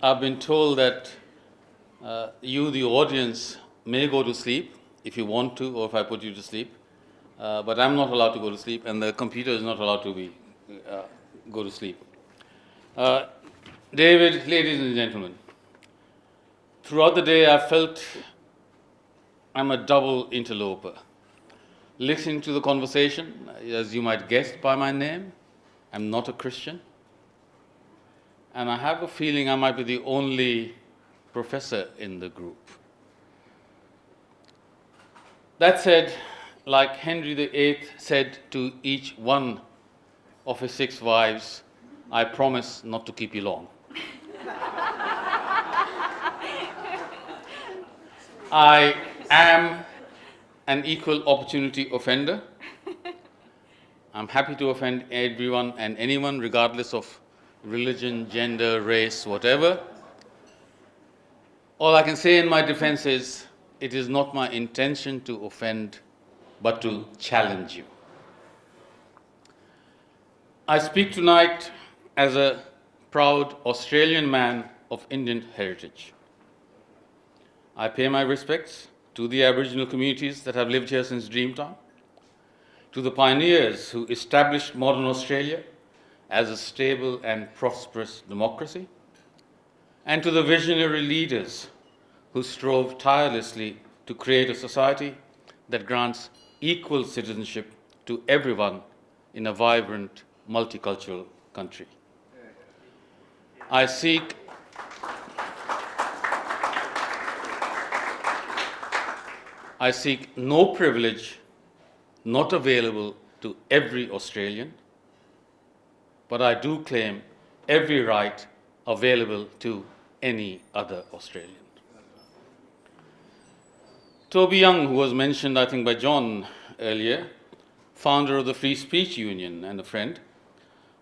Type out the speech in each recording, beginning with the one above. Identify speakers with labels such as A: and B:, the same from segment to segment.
A: I've been told that you, the audience, may go to sleep if you want to, or if I put you to sleep. But I'm not allowed to go to sleep, and the computer is not allowed to go to sleep. David, ladies and gentlemen, throughout the day I felt I'm a double interloper. Listening to the conversation, as you might guess by my name, I'm not a Christian. And I have a feeling I might be the only professor in the group. That said, like Henry VIII said to each one of his 6 wives, I promise not to keep you long. I am an equal opportunity offender. I'm happy to offend everyone and anyone, regardless of religion, gender, race, whatever. All I can say in my defense is, it is not my intention to offend, but to challenge you. I speak tonight as a proud Australian man of Indian heritage. I pay my respects to the Aboriginal communities that have lived here since Dreamtime, to the pioneers who established modern Australia as a stable and prosperous democracy, and to the visionary leaders who strove tirelessly to create a society that grants equal citizenship to everyone in a vibrant, multicultural country. I seek no privilege not available to every Australian, but I do claim every right available to any other Australian. Toby Young, who was mentioned, I think, by John earlier, founder of the Free Speech Union and a friend,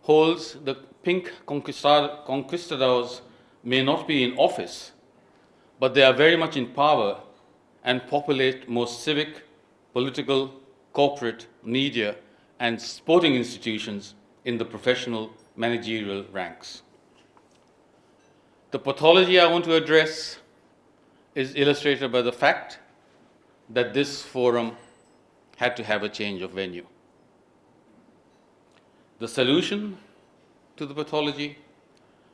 A: holds the pink conquistadors may not be in office, but they are very much in power and populate most civic, political, corporate, media, and sporting institutions in the professional managerial ranks. The pathology I want to address is illustrated by the fact that this forum had to have a change of venue. The solution to the pathology: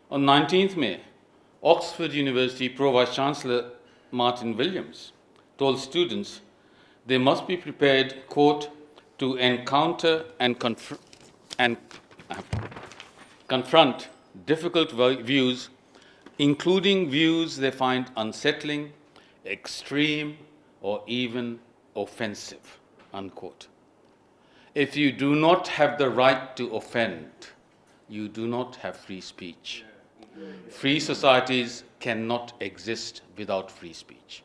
A: on 19th May, Oxford University Pro-Vice Chancellor Martin Williams told students they must be prepared, quote, to encounter and confront difficult views, including views they find unsettling, extreme, or even offensive, unquote. If you do not have the right to offend, you do not have free speech. Free societies cannot exist without free speech.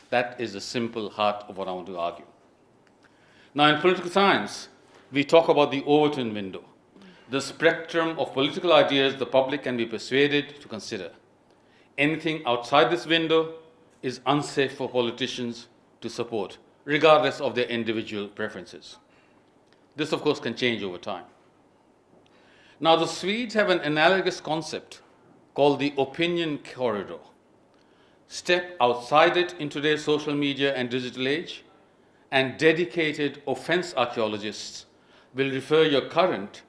A: That is the simple heart of what I want to argue. Now, in political science, we talk about the Overton window, the spectrum of political ideas the public can be persuaded to consider. Anything outside this window is unsafe for politicians to support, regardless of their individual preferences. This, of course, can change over time. Now, the Swedes have an analogous concept called the opinion corridor. Step outside it in today's social media and digital age, and dedicated offense archaeologists will refer your current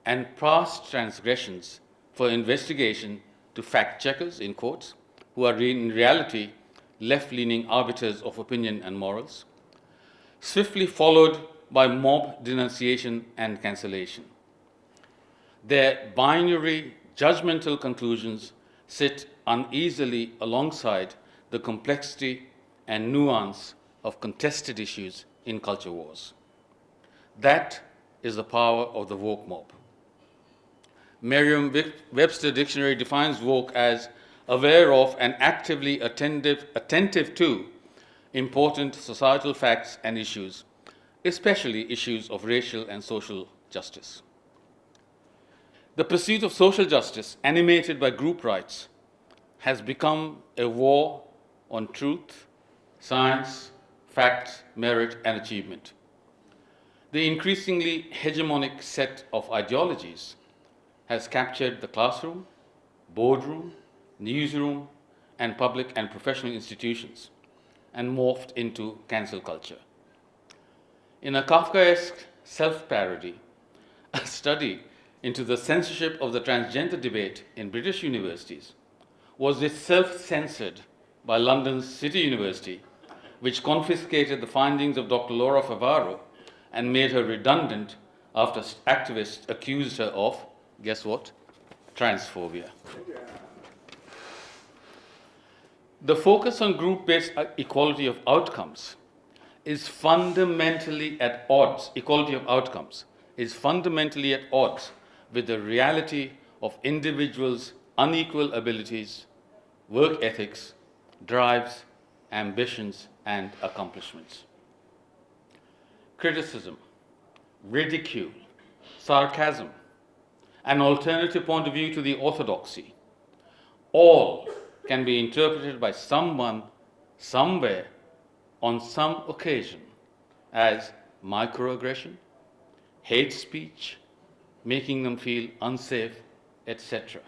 A: and past transgressions for investigation to fact checkers, in quotes, who are in reality left-leaning arbiters of opinion and morals, swiftly followed by mob denunciation and cancellation. Their binary, judgmental conclusions sit uneasily alongside the complexity and nuance of contested issues in culture wars. That is the power of the woke mob. Merriam-Webster Dictionary defines woke as aware of and actively attentive to important societal facts and issues, especially issues of racial and social justice. The pursuit of social justice, animated by group rights, has become a war on truth, science, facts, merit, and achievement. The increasingly hegemonic set of ideologies has captured the classroom, boardroom, newsroom, and public and professional institutions, and morphed into cancel culture. In a Kafkaesque self-parody, a study into the censorship of the transgender debate in British universities was itself censored by London's City University, which confiscated the findings of Dr. Laura Favaro and made her redundant after activists accused her of, guess what? Transphobia. The focus on group-based equality of outcomes is fundamentally at odds, equality of outcomes is fundamentally at odds with the reality of individuals' unequal abilities, work ethics, drives, ambitions, and accomplishments. Criticism, ridicule, sarcasm, an alternative point of view to the orthodoxy, all can be interpreted by someone, somewhere, on some occasion as microaggression, hate speech, making them feel unsafe, etc.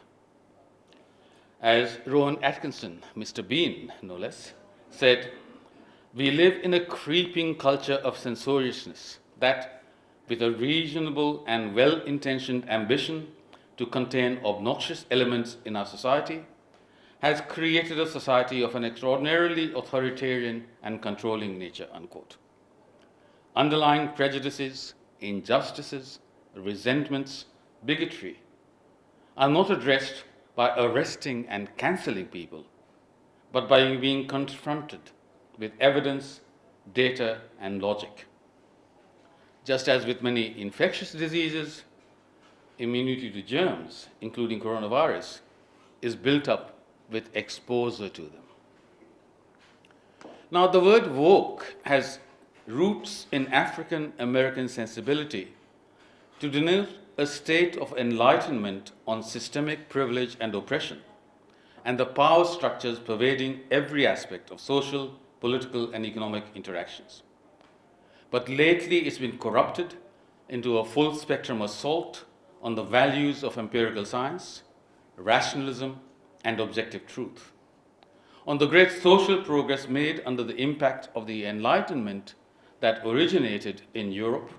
A: As Rowan Atkinson, Mr. Bean, no less, said, we live in a creeping culture of censoriousness that, with a reasonable and well-intentioned ambition to contain obnoxious elements in our society, has created a society of an extraordinarily authoritarian and controlling nature, unquote. Underlying prejudices, injustices, resentments, bigotry are not addressed by arresting and cancelling people, but by being confronted with evidence, data, and logic. Just as with many infectious diseases, immunity to germs, including coronavirus, is built up with exposure to them. Now, the word woke has roots in African American sensibility to denote a state of enlightenment on systemic privilege and oppression and the power structures pervading every aspect of social, political, and economic interactions. But lately it's been corrupted into a full spectrum assault on the values of empirical science, rationalism, and objective truth, on the great social progress made under the impact of the Enlightenment that originated in Europe,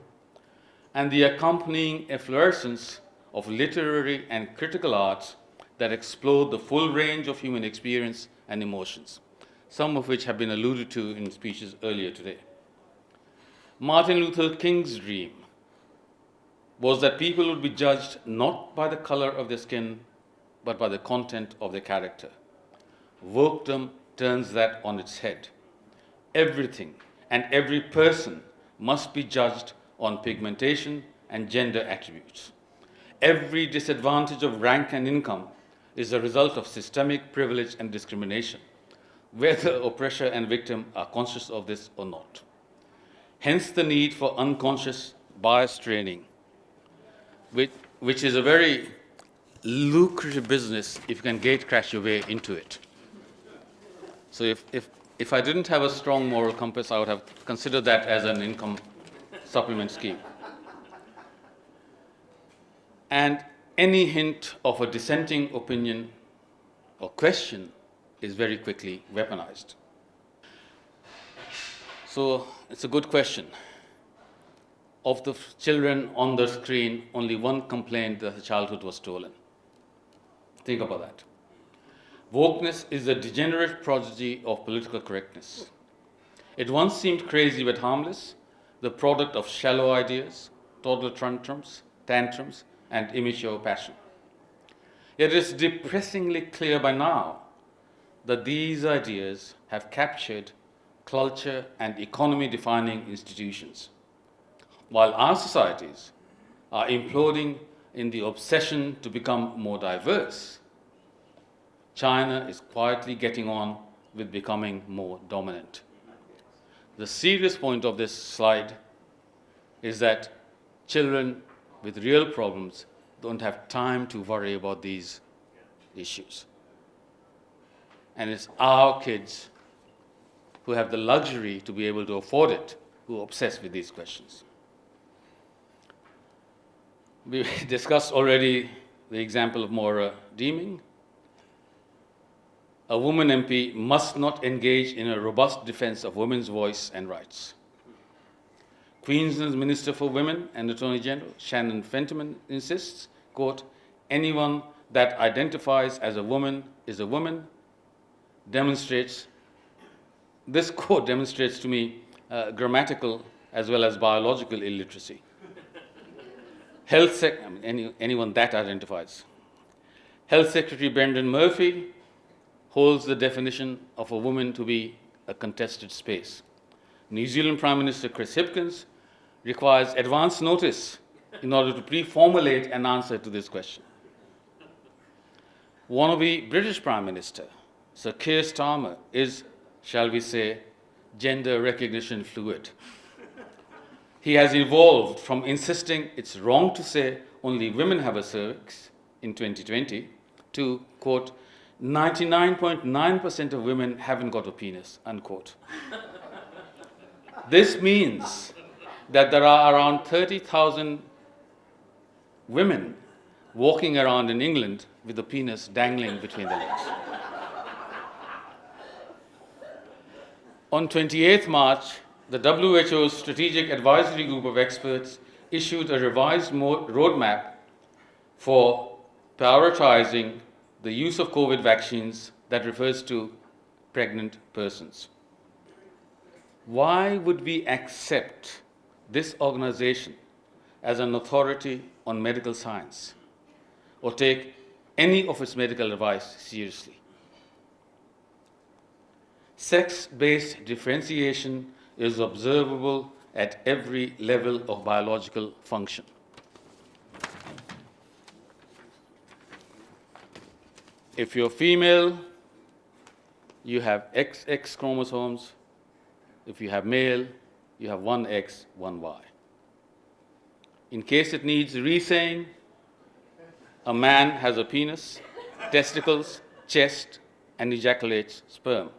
A: and the accompanying efflorescence of literary and critical arts that explore the full range of human experience and emotions, some of which have been alluded to in speeches earlier today. Martin Luther King's dream was that people would be judged not by the color of their skin, but by the content of their character. Wokedom turns that on its head. Everything and every person must be judged on pigmentation and gender attributes. Every disadvantage of rank and income is a result of systemic privilege and discrimination, whether oppressor and victim are conscious of this or not. Hence the need for unconscious bias training, which is a very lucrative business if you can gate crash your way into it. So if I didn't have a strong moral compass, I would have considered that as an income supplement scheme. And any hint of a dissenting opinion or question is very quickly weaponized. So it's a good question. Of the children on the screen, only one complained that her childhood was stolen. Think about that. Wokeness is a degenerate prodigy of political correctness. It once seemed crazy but harmless, the product of shallow ideas, toddler tantrums, and immature passion. Yet it is depressingly clear by now that these ideas have captured culture and economy-defining institutions, while our societies are imploding in the obsession to become more diverse. China is quietly getting on with becoming more dominant. The serious point of this slide is that children with real problems don't have time to worry about these issues. And it's our kids who have the luxury to be able to afford it who are obsessed with these questions. We discussed already the example of Maura Deeming. a woman MP must not engage in a robust defense of women's voice and rights. Queensland's Minister for Women and Attorney General, Shannon Fentiman, insists, quote, anyone that identifies as a woman is a woman, this quote demonstrates to me grammatical as well as biological illiteracy. Anyone that identifies. Health Secretary Brendan Murphy holds the definition of a woman to be a contested space. New Zealand Prime Minister Chris Hipkins requires advance notice in order to pre-formulate an answer to this question. Wannabe British Prime Minister Sir Keir Starmer is, shall we say, gender recognition fluid. He has evolved from insisting it's wrong to say only women have a cervix in 2020 to, quote, 99.9% of women haven't got a penis, unquote. This means that there are around 30,000 women walking around in England with a penis dangling between their legs. On 28th March, the WHO's Strategic Advisory Group of Experts issued a revised roadmap for prioritizing the use of COVID vaccines that refers to pregnant persons. Why would we accept this organization as an authority on medical science or take any of its medical advice seriously? Sex-based differentiation is observable at every level of biological function. If you're female, you have XX chromosomes. If you have male, you have one X, one Y. In case it needs re-saying, a man has a penis, testicles, chest, and ejaculates sperm.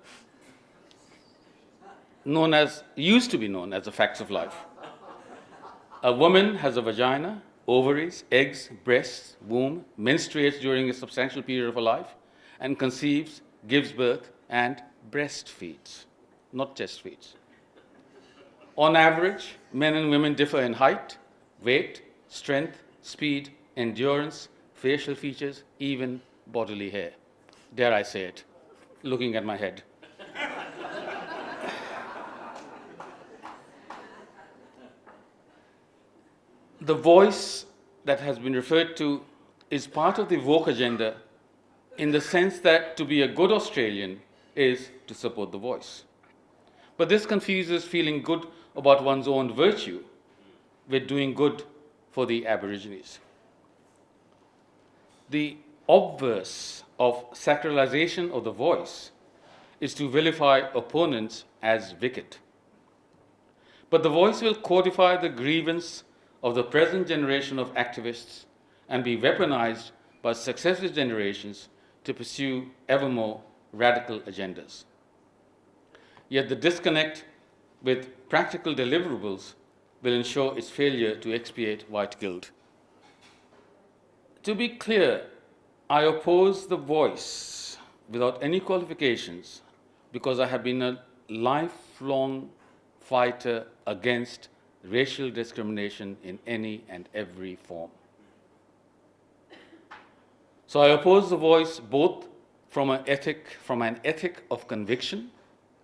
A: Used to be known as the facts of life. A woman has a vagina, ovaries, eggs, breasts, womb, menstruates during a substantial period of her life, and conceives, gives birth, and breastfeeds, not chest feeds. On average, men and women differ in height, weight, strength, speed, endurance, facial features, even bodily hair. Dare I say it, looking at my head. The voice that has been referred to is part of the woke agenda in the sense that to be a good Australian is to support the voice. But this confuses feeling good about one's own virtue with doing good for the Aborigines. The obverse of sacralization of the voice is to vilify opponents as wicked. But the voice will codify the grievance of the present generation of activists and be weaponized by successive generations to pursue ever more radical agendas. Yet the disconnect with practical deliverables will ensure its failure to expiate white guilt. To be clear, I oppose the voice without any qualifications because I have been a lifelong fighter against racial discrimination in any and every form. So I oppose the voice both from an ethic of conviction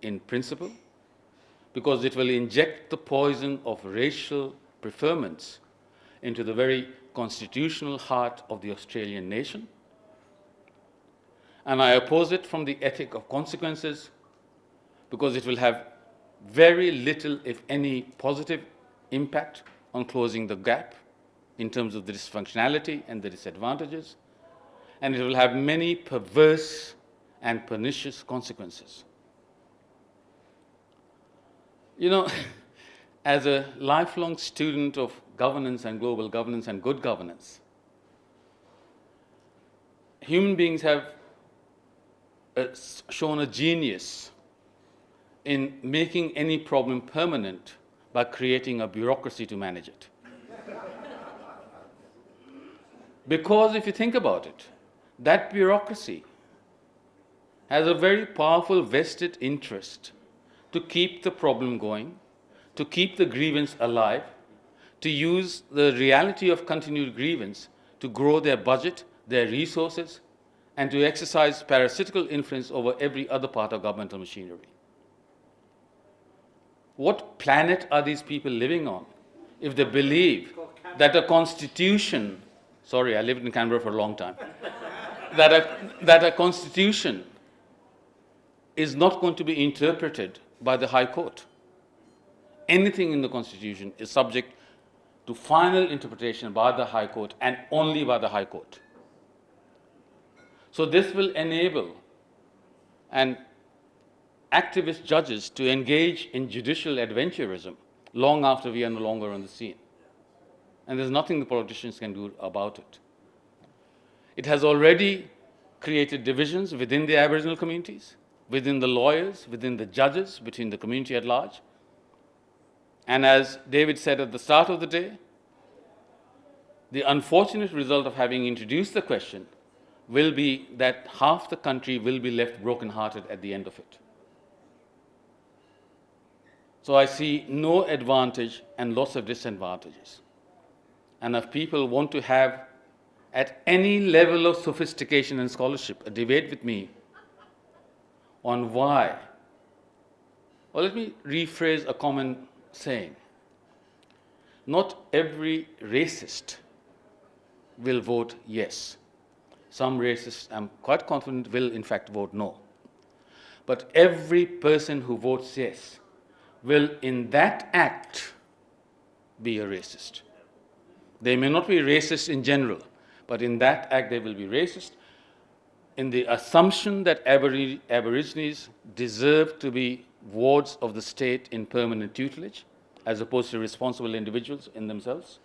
A: in principle, because it will inject the poison of racial preferments into the very constitutional heart of the Australian nation. And I oppose it from the ethic of consequences, because it will have very little, if any, positive impact on closing the gap in terms of the dysfunctionality and the disadvantages, and it will have many perverse and pernicious consequences. You know, as a lifelong student of governance and global governance and good governance, human beings have shown a genius in making any problem permanent by creating a bureaucracy to manage it. Because if you think about it, that bureaucracy has a very powerful vested interest to keep the problem going, to keep the grievance alive, to use the reality of continued grievance to grow their budget, their resources, and to exercise parasitical influence over every other part of governmental machinery. What planet are these people living on if they believe that a constitution, sorry, I lived in Canberra for a long time, that a constitution is not going to be interpreted by the High Court? Anything in the constitution is subject to final interpretation by the High Court and only by the High Court. So this will enable activist judges to engage in judicial adventurism long after we are no longer on the scene. And there's nothing the politicians can do about it. It has already created divisions within the Aboriginal communities, within the lawyers, within the judges, between the community at large. And as David said at the start of the day, the unfortunate result of having introduced the question will be that half the country will be left broken-hearted at the end of it. So I see no advantage and lots of disadvantages. And if people want to have, at any level of sophistication and scholarship, a debate with me on why, well, let me rephrase a common saying. Not every racist will vote yes. Some racists, I'm quite confident, will in fact vote no. But every person who votes yes will in that act be a racist. They may not be racist in general, but in that act they will be racist in the assumption that Aborigines deserve to be wards of the state in permanent tutelage, as opposed to responsible individuals in themselves,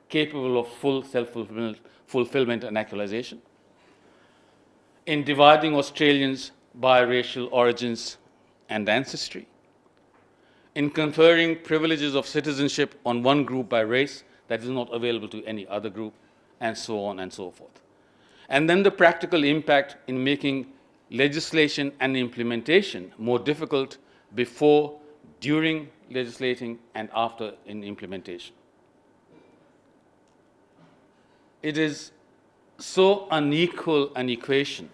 A: capable of full self-fulfillment and actualization, in dividing Australians by racial origins and ancestry, in conferring privileges of citizenship on one group by race that is not available to any other group, and so on and so forth. And then the practical impact in making legislation and implementation more difficult before, during legislating, and after in implementation. It is so unequal an equation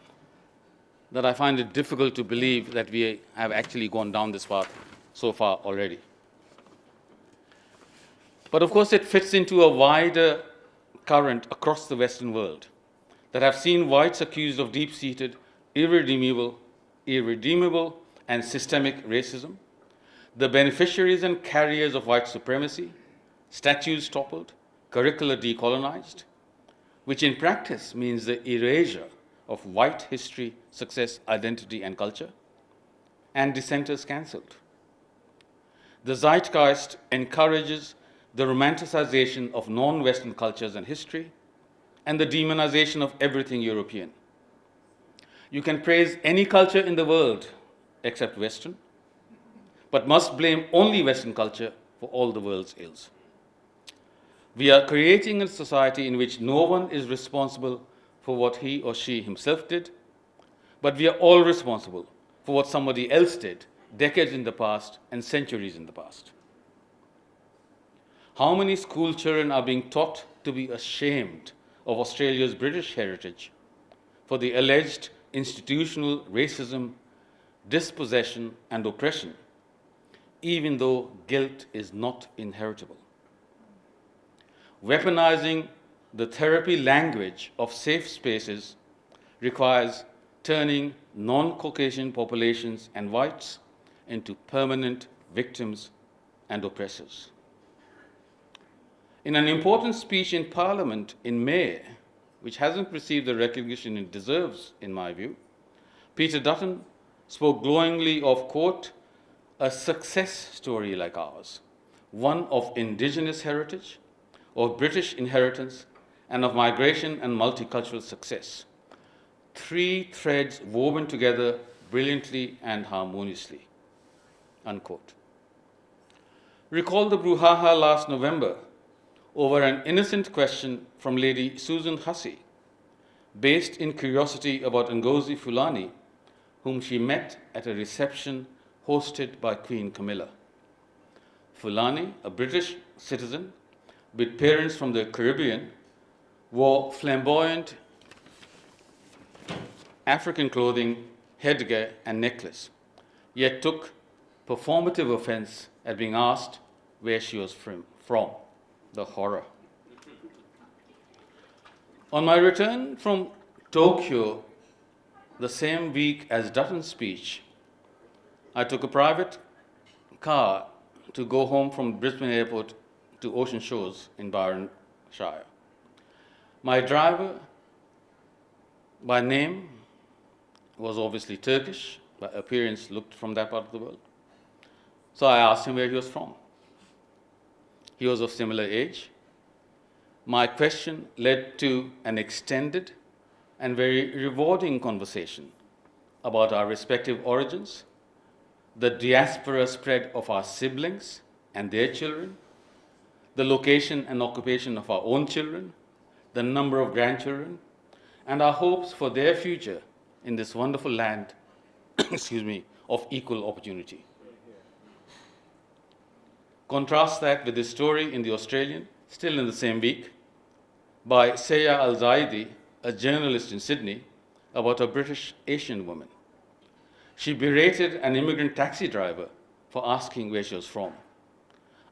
A: that I find it difficult to believe that we have actually gone down this path so far already. But of course, it fits into a wider current across the Western world that have seen whites accused of deep-seated, irredeemable, and systemic racism, the beneficiaries and carriers of white supremacy, statues toppled, curricula decolonized, which in practice means the erasure of white history, success, identity, and culture, and dissenters cancelled. The zeitgeist encourages the romanticization of non-Western cultures and history, and the demonization of everything European. You can praise any culture in the world except Western, but must blame only Western culture for all the world's ills. We are creating a society in which no one is responsible for what he or she himself did, but we are all responsible for what somebody else did decades in the past and centuries in the past. How many school children are being taught to be ashamed of Australia's British heritage for the alleged institutional racism, dispossession, and oppression, even though guilt is not inheritable? Weaponizing the therapy language of safe spaces requires turning non-Caucasian populations and whites into permanent victims and oppressors. In an important speech in Parliament in May, which hasn't received the recognition it deserves, in my view, Peter Dutton spoke glowingly of, quote, a success story like ours, one of Indigenous heritage, of British inheritance, and of migration and multicultural success. Three threads woven together brilliantly and harmoniously, unquote. Recall the brouhaha last November over an innocent question from Lady Susan Hussey, based in curiosity about Ngozi Fulani, whom she met at a reception hosted by Queen Camilla. Fulani, a British citizen with parents from the Caribbean, wore flamboyant African clothing, headgear, and necklace, yet took performative offense at being asked where she was from. The horror. On my return from Tokyo, the same week as Dutton's speech, I took a private car to go home from Brisbane Airport to Ocean Shores in Byronshire. My driver, by name, was obviously Turkish, by appearance looked from that part of the world. So I asked him where he was from. He was of similar age. My question led to an extended and very rewarding conversation about our respective origins, the diaspora spread of our siblings and their children, the location and occupation of our own children, the number of grandchildren, and our hopes for their future in this wonderful land of equal opportunity. Contrast that with the story in The Australian, still in the same week, by Seya Al-Zaidi, a journalist in Sydney, about a British Asian woman. She berated an immigrant taxi driver for asking where she was from,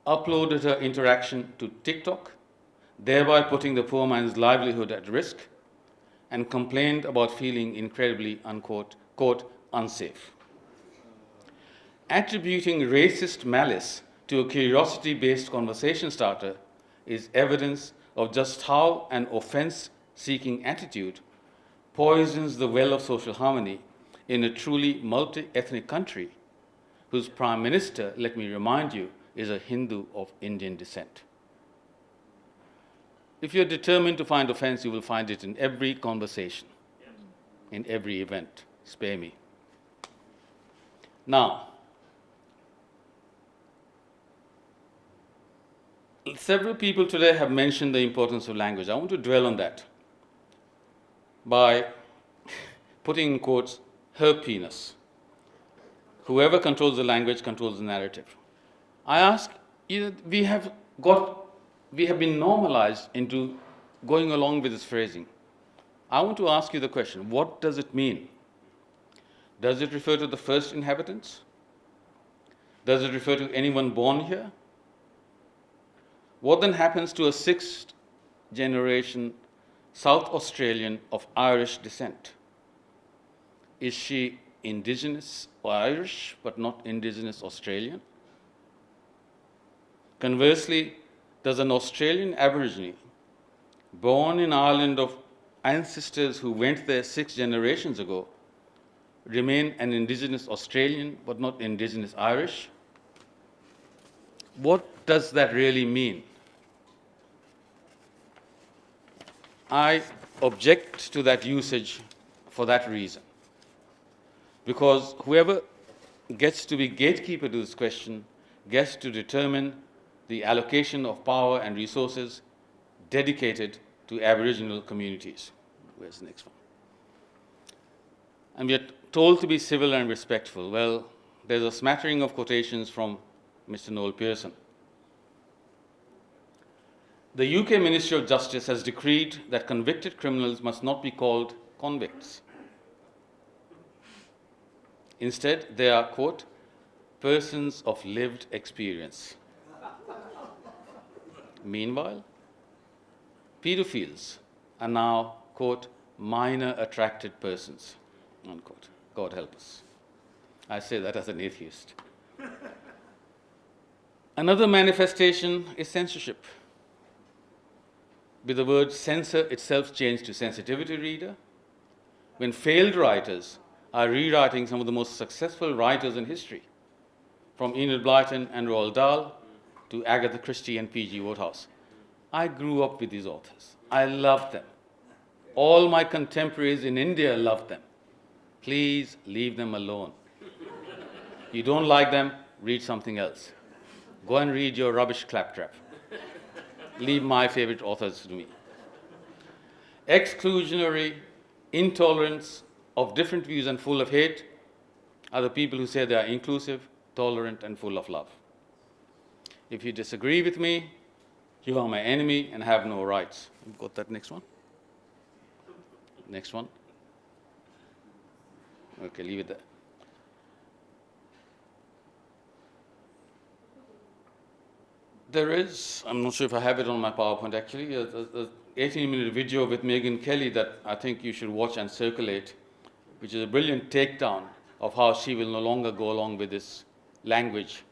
A: uploaded her interaction to TikTok, thereby putting the poor man's livelihood at risk, and complained about feeling incredibly, unquote, quote, unsafe. Attributing racist malice to a curiosity-based conversation starter is evidence of just how an offense-seeking attitude poisons the well of social harmony in a truly multi-ethnic country whose prime minister, let me remind you, is a Hindu of Indian descent. If you're determined to find offense, you will find it in every conversation, in every event. Spare me. Now, several people today have mentioned the importance of language. I want to dwell on that by putting in quotes, her penis. Whoever controls the language controls the narrative. I ask, we have been normalized into going along with this phrasing. I want to ask you the question, what does it mean? Does it refer to the first inhabitants? Does it refer to anyone born here? What then happens to a sixth generation South Australian of Irish descent? Is she indigenous Irish but not indigenous Australian? Conversely, does an Australian Aborigine born in Ireland of ancestors who went there 6 generations ago remain an indigenous Australian but not indigenous Irish? What does that really mean? I object to that usage for that reason. Because whoever gets to be gatekeeper to this question gets to determine the allocation of power and resources dedicated to Aboriginal communities. Where's the next one? And we are told to be civil and respectful. Well, there's a smattering of quotations from Mr. Noel Pearson. The UK Ministry of Justice has decreed that convicted criminals must not be called convicts. Instead, they are, quote, persons of lived experience. Meanwhile, pedophiles are now, quote, minor attracted persons, unquote. God help us. I say that as an atheist. Another manifestation is censorship. With the word censor itself changed to sensitivity reader, when failed writers are rewriting some of the most successful writers in history, from Enid Blyton and Roald Dahl to Agatha Christie and P.G. Wodehouse. I grew up with these authors. I loved them. All my contemporaries in India loved them. Please leave them alone. You don't like them, read something else. Go and read your rubbish claptrap. Leave my favorite authors to me. Exclusionary, intolerance of different views and full of hate are the people who say they are inclusive, tolerant, and full of love. If you disagree with me, you are my enemy and have no rights. You've got that next one? Next one? Okay, leave it there. There is, I'm not sure if I have it on my PowerPoint actually, a 18-minute video with Megyn Kelly that I think you should watch and circulate, which is a brilliant takedown of how she will no longer go along with this language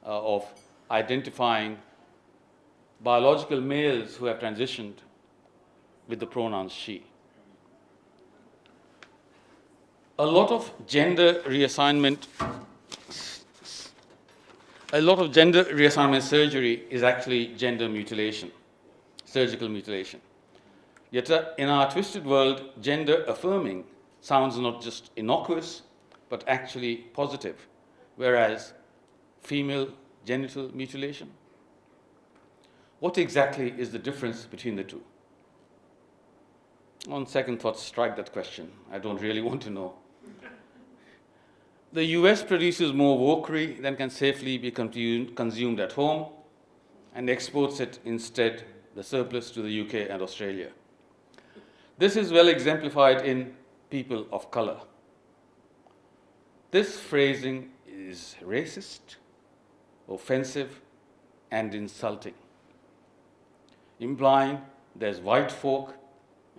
A: of identifying biological males who have transitioned with the pronouns she. A lot of gender reassignment surgery is actually gender mutilation, surgical mutilation. Yet in our twisted world, gender affirming sounds not just innocuous, but actually positive, whereas female genital mutilation? What exactly is the difference between the two? On second thought, strike that question. I don't really want to know. The US produces more Wokery than can safely be consumed at home and exports it instead, the surplus, to the UK and Australia. This is well exemplified in people of color. This phrasing is racist, offensive, and insulting, implying there's white folk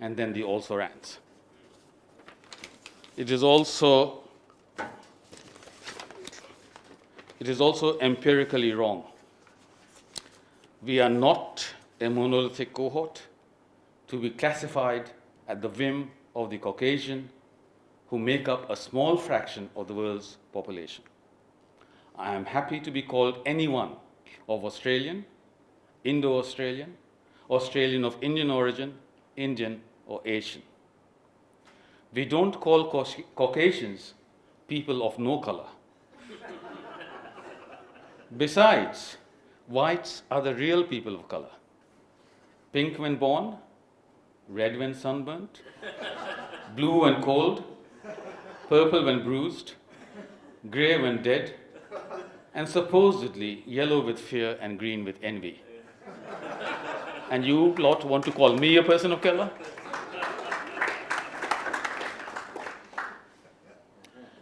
A: and then the also-rans. It is also empirically wrong. We are not a monolithic cohort to be classified at the whim of the Caucasian, who make up a small fraction of the world's population. I am happy to be called anyone of Australian, Indo-Australian, Australian of Indian origin, Indian or Asian. We don't call Caucasians people of no color. Besides, whites are the real people of color. Pink when born, red when sunburnt, blue when cold, purple when bruised, gray when dead, and supposedly yellow with fear and green with envy. And you lot want to call me a person of color?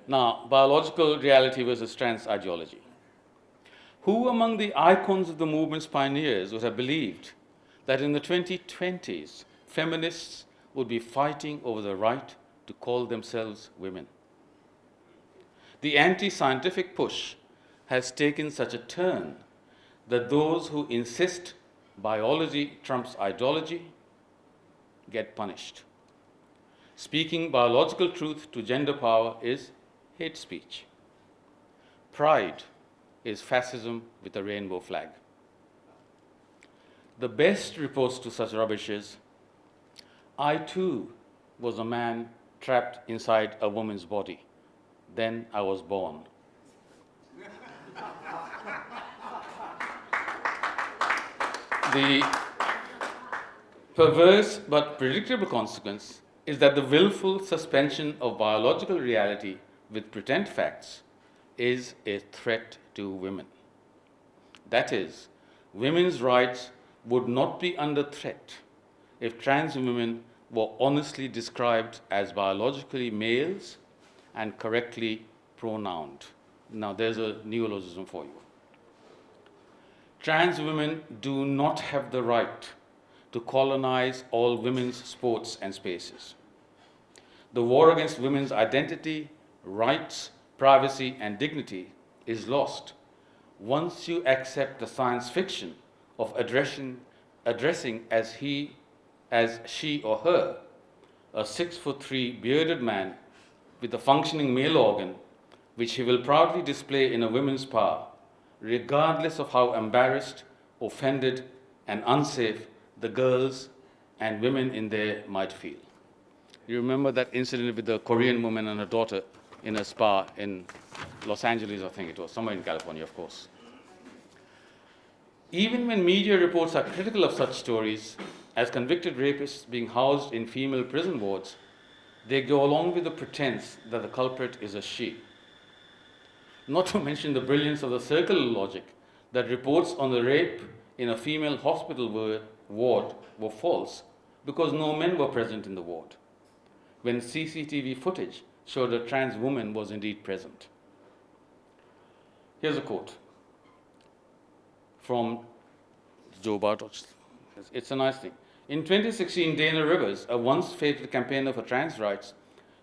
A: Now, biological reality versus trans ideology. Who among the icons of the movement's pioneers would have believed that in the 2020s, feminists would be fighting over the right to call themselves women? The anti-scientific push has taken such a turn that those who insist biology trumps ideology get punished. Speaking biological truth to gender power is hate speech. Pride is fascism with a rainbow flag. The best response to such rubbish is, I too was a man trapped inside a woman's body. Then I was born. The perverse but predictable consequence is that the willful suspension of biological reality with pretend facts is a threat to women. That is, women's rights would not be under threat if trans women were honestly described as biologically males and correctly pronounced. Now, there's a neologism for you. Trans women do not have the right to colonize all women's sports and spaces. The war against women's identity, rights, privacy, and dignity is lost once you accept the science fiction of addressing as she or her, a 6'3" bearded man with a functioning male organ, which he will proudly display in a women's power, regardless of how embarrassed, offended, and unsafe the girls and women in there might feel. You remember that incident with the Korean woman and her daughter in a spa in Los Angeles, I think it was, somewhere in California, of course. Even when media reports are critical of such stories, as convicted rapists being housed in female prison wards, they go along with the pretense that the culprit is a she. not to mention the brilliance of the circular logic that reports on the rape in a female hospital ward were false because no men were present in the ward, when CCTV footage showed a trans woman was indeed present. Here's a quote from Joe Bartos. It's a nice thing. In 2016, Dana Rivers, a once fated campaigner for trans rights,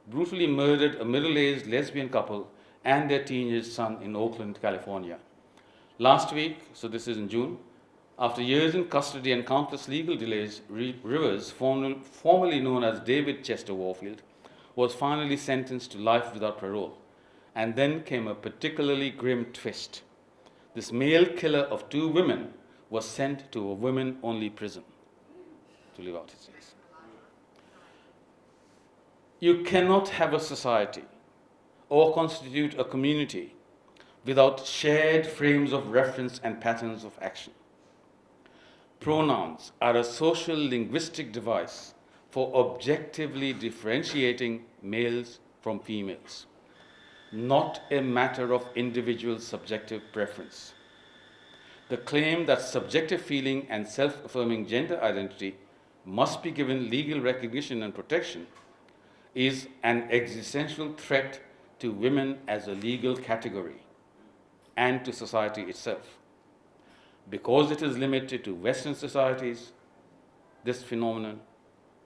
A: brutally murdered a middle-aged lesbian couple and their teenage son in Oakland, California. Last week, so this is in June, after years in custody and countless legal delays, Rivers, formerly known as David Chester Warfield, was finally sentenced to life without parole. And then came a particularly grim twist. This male killer of 2 women was sent to a women-only prison to live out his days. You cannot have a society or constitute a community without shared frames of reference and patterns of action. Pronouns are a social linguistic device for objectively differentiating males from females, not a matter of individual subjective preference. The claim that subjective feeling and self-affirming gender identity must be given legal recognition and protection is an existential threat to women as a legal category and to society itself. Because it is limited to Western societies, this phenomenon,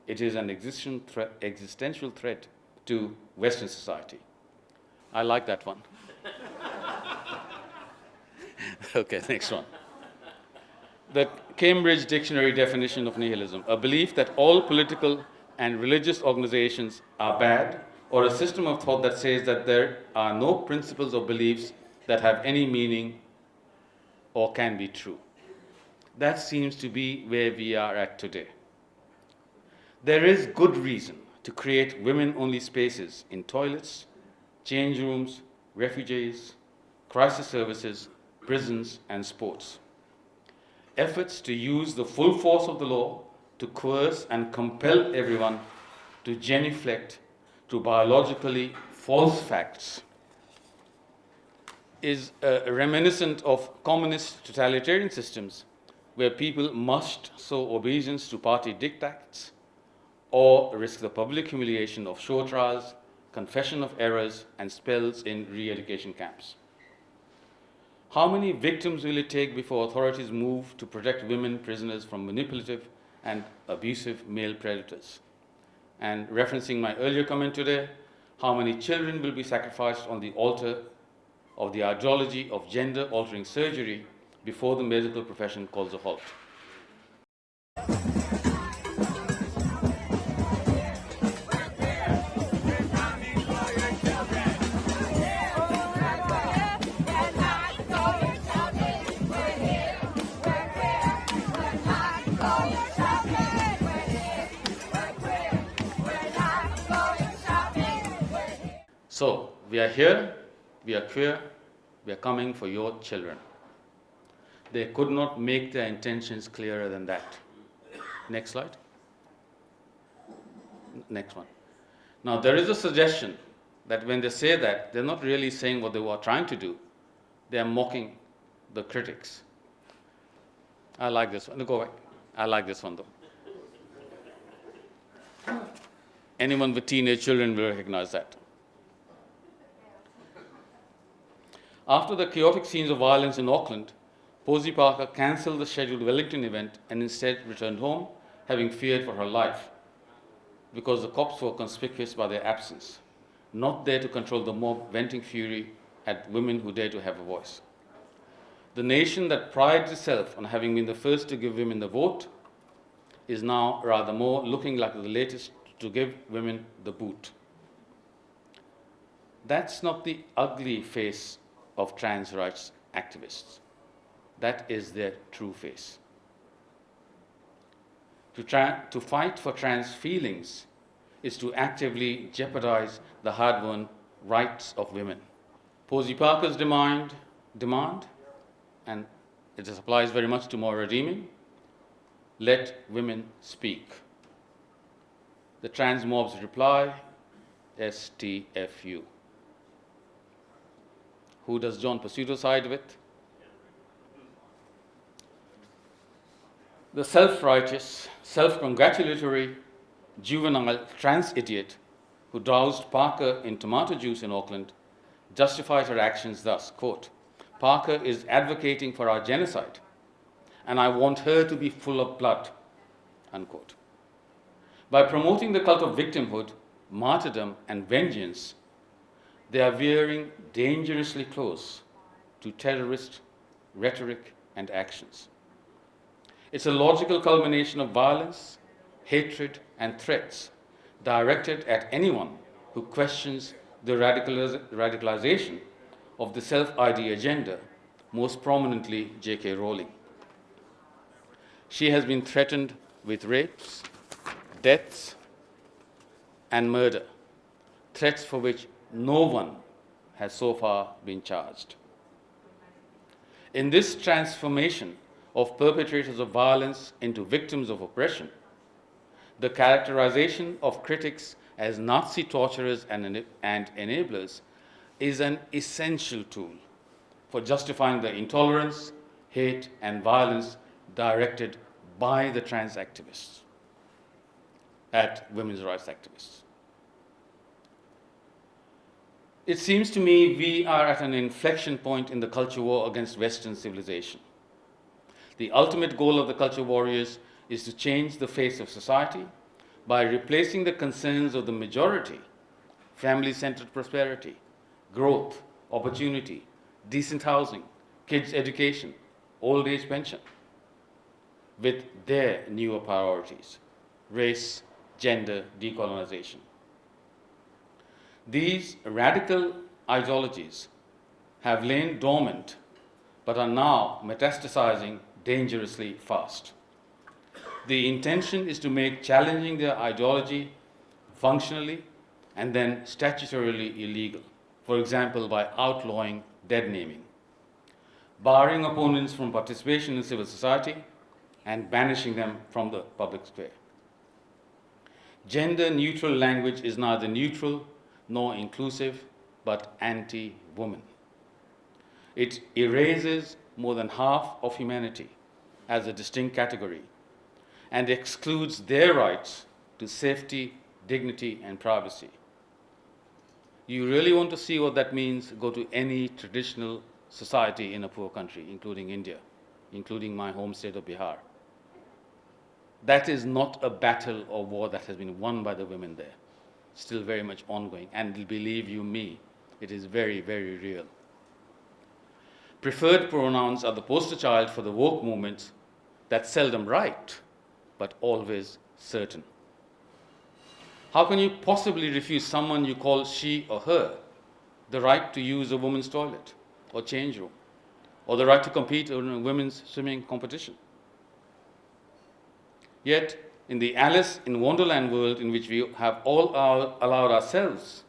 A: it is an existential threat to Western society. I like that one. Okay, next one. The Cambridge Dictionary definition of nihilism, a belief that all political and religious organizations are bad, or a system of thought that says that there are no principles or beliefs that have any meaning or can be true. That seems to be where we are at today. There is good reason to create women-only spaces in toilets, change rooms, refuges, crisis services, prisons, and sports. Efforts to use the full force of the law to coerce and compel everyone to genuflect to biologically false facts is reminiscent of communist totalitarian systems where people must show obedience to party diktats or risk the public humiliation of show trials, confession of errors, and spells in re-education camps. How many victims will it take before authorities move to protect women prisoners from manipulative and abusive male predators? And referencing my earlier comment today, how many children will be sacrificed on the altar of the ideology of gender-altering surgery before the medical profession calls a halt? So, we are here, we are queer, we are coming for your children. They could not make their intentions clearer than that. Next slide. Next one. Now, there is a suggestion that when they say that, they're not really saying what they were trying to do. They are mocking the critics. I like this one. Go back. I like this one, though. Anyone with teenage children will recognize that. After the chaotic scenes of violence in Auckland, Posey Parker cancelled the scheduled Wellington event and instead returned home, having feared for her life, because the cops were conspicuous by their absence, not there to control the mob venting fury at women who dare to have a voice. The nation that prides itself on having been the first to give women the vote is now rather more looking like the latest to give women the boot. That's not the ugly face of trans rights activists. That is their true face. To fight for trans feelings is to actively jeopardize the hard-won rights of women. Posey Parker's demand, and it applies very much to more redeeming, let women speak. The trans mob's reply, STFU. Who does John Pursuto side with? The self-righteous, self-congratulatory, juvenile trans idiot who doused Parker in tomato juice in Auckland justifies her actions thus, quote, Parker is advocating for our genocide, and I want her to be full of blood, unquote. By promoting the cult of victimhood, martyrdom, and vengeance, they are veering dangerously close to terrorist rhetoric and actions. It's a logical culmination of violence, hatred, and threats directed at anyone who questions the radicalization of the self-ID agenda, most prominently J.K. Rowling. She has been threatened with rapes, deaths, and murder, threats for which no one has so far been charged. In this transformation of perpetrators of violence into victims of oppression, the characterization of critics as Nazi torturers and enablers is an essential tool for justifying the intolerance, hate, and violence directed by the trans activists at women's rights activists. It seems to me we are at an inflection point in the culture war against Western civilization. The ultimate goal of the culture warriors is to change the face of society by replacing the concerns of the majority, family-centered prosperity, growth, opportunity, decent housing, kids' education, old age pension, with their newer priorities, race, gender, decolonization. These radical ideologies have lain dormant but are now metastasizing dangerously fast. The intention is to make challenging their ideology functionally and then statutorily illegal, for example, by outlawing dead naming, barring opponents from participation in civil society, and banishing them from the public square. Gender-neutral language is neither neutral nor inclusive, but anti-woman. It erases more than half of humanity as a distinct category and excludes their rights to safety, dignity, and privacy. You really want to see what that means? Go to any traditional society in a poor country, including India, including my home state of Bihar. That is not a battle or war that has been won by the women there. Still very much ongoing, and believe you me, it is very, very real. Preferred pronouns are the poster child for the woke movement that's seldom right, but always certain. How can you possibly refuse someone you call she or her the right to use a woman's toilet or change room, or the right to compete in a women's swimming competition? Yet, in the Alice in Wonderland world in which we have all allowed ourselves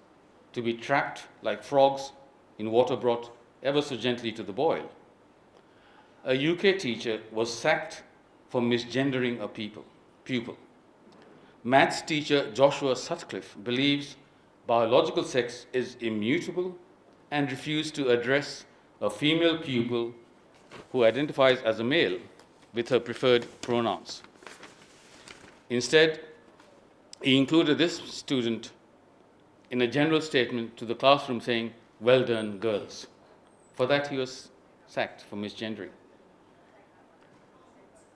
A: to be trapped like frogs in water brought ever so gently to the boil, a UK teacher was sacked for misgendering a pupil. Maths teacher Joshua Sutcliffe believes biological sex is immutable and refused to address a female pupil who identifies as a male with her preferred pronouns. Instead, he included this student in a general statement to the classroom saying, "Well done, girls." For that, he was sacked for misgendering.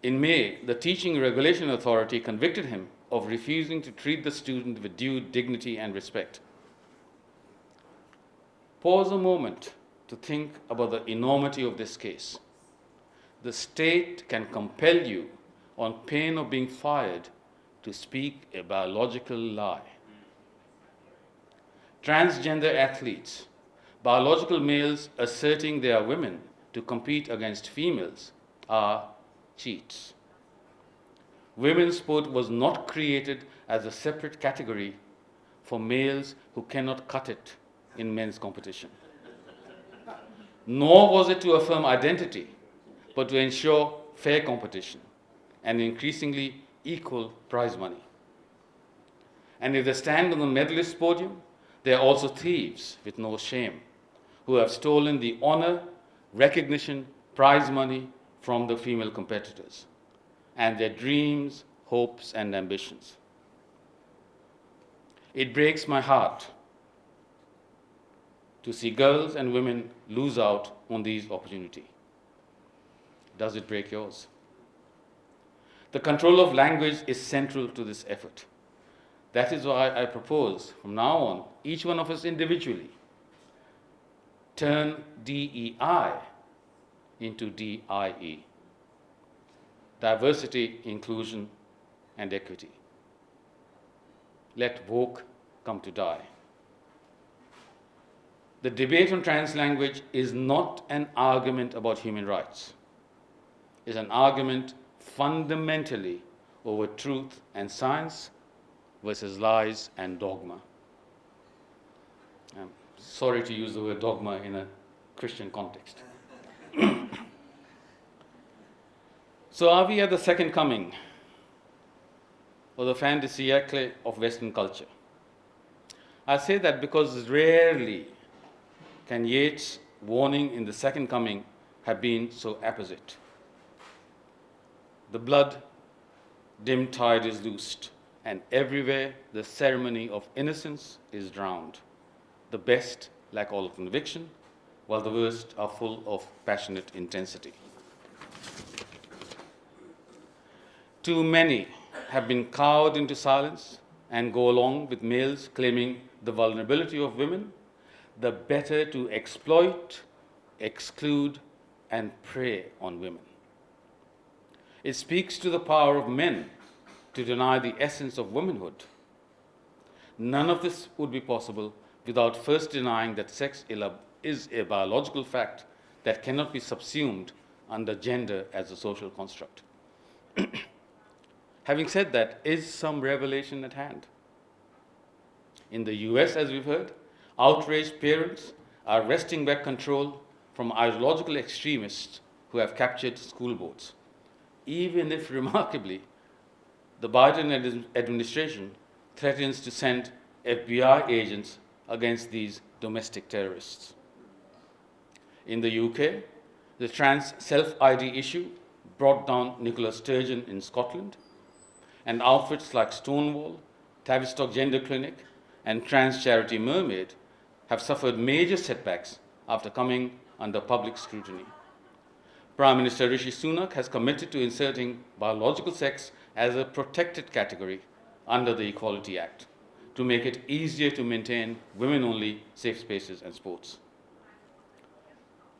A: In May, the Teaching Regulation Authority convicted him of refusing to treat the student with due dignity and respect. Pause a moment to think about the enormity of this case. The state can compel you, on pain of being fired, to speak a biological lie. Transgender athletes, biological males asserting they are women to compete against females, are cheats. Women's sport was not created as a separate category for males who cannot cut it in men's competition. Nor was it to affirm identity, but to ensure fair competition and increasingly equal prize money. And if they stand on the medalist podium, they are also thieves with no shame, who have stolen the honor, recognition, prize money from the female competitors and their dreams, hopes, and ambitions. It breaks my heart to see girls and women lose out on these opportunities. Does it break yours? The control of language is central to this effort. That is why I propose, from now on, each one of us individually turn DEI into DIE. Diversity, inclusion, and equity. Let woke come to die. The debate on trans language is not an argument about human rights. It's an argument fundamentally over truth and science versus lies and dogma. I'm sorry to use the word dogma in a Christian context. So are we at the second coming or the fin de siècle of Western culture? I say that because rarely can Yeats' warning in the second coming have been so apposite. The blood-dim tide is loosed, and everywhere the ceremony of innocence is drowned. The best lack all conviction, while the worst are full of passionate intensity. Too many have been cowed into silence and go along with males claiming the vulnerability of women, the better to exploit, exclude, and prey on women. It speaks to the power of men to deny the essence of womanhood. None of this would be possible without first denying that sex is a biological fact that cannot be subsumed under gender as a social construct. Having said that, is some revelation at hand? In the US, as we've heard, outraged parents are wresting back control from ideological extremists who have captured school boards, even if, remarkably, the Biden administration threatens to send FBI agents against these domestic terrorists. In the UK, the trans self-ID issue brought down Nicola Sturgeon in Scotland, and outfits like Stonewall, Tavistock Gender Clinic, and trans charity Mermaid have suffered major setbacks after coming under public scrutiny. Prime Minister Rishi Sunak has committed to inserting biological sex as a protected category under the Equality Act to make it easier to maintain women-only safe spaces and sports.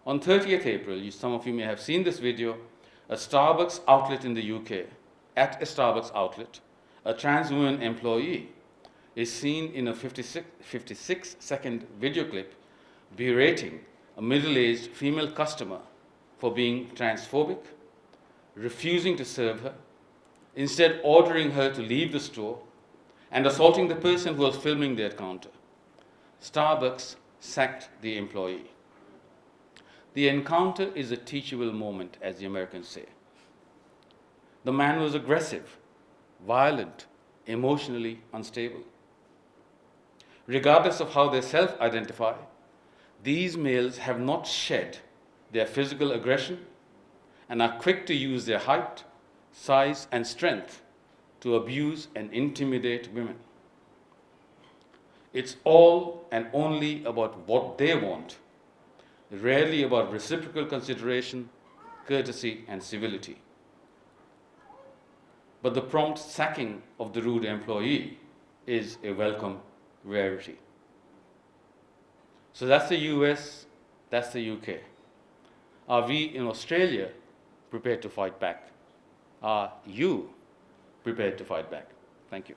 A: On 30th April, some of you may have seen this video, a Starbucks outlet in the UK, at a Starbucks outlet, a trans woman employee is seen in a 56-second video clip berating a middle-aged female customer for being transphobic, refusing to serve her, instead ordering her to leave the store, and assaulting the person who was filming their counter. Starbucks sacked the employee. The encounter is a teachable moment, as the Americans say. The man was aggressive, violent, emotionally unstable. Regardless of how they self-identify, these males have not shed their physical aggression and are quick to use their height, size, and strength to abuse and intimidate women. It's all and only about what they want, rarely about reciprocal consideration, courtesy, and civility. But the prompt sacking of the rude employee is a welcome rarity. So that's the US, that's the UK. Are we in Australia prepared to fight back? Are you prepared to fight back? Thank you.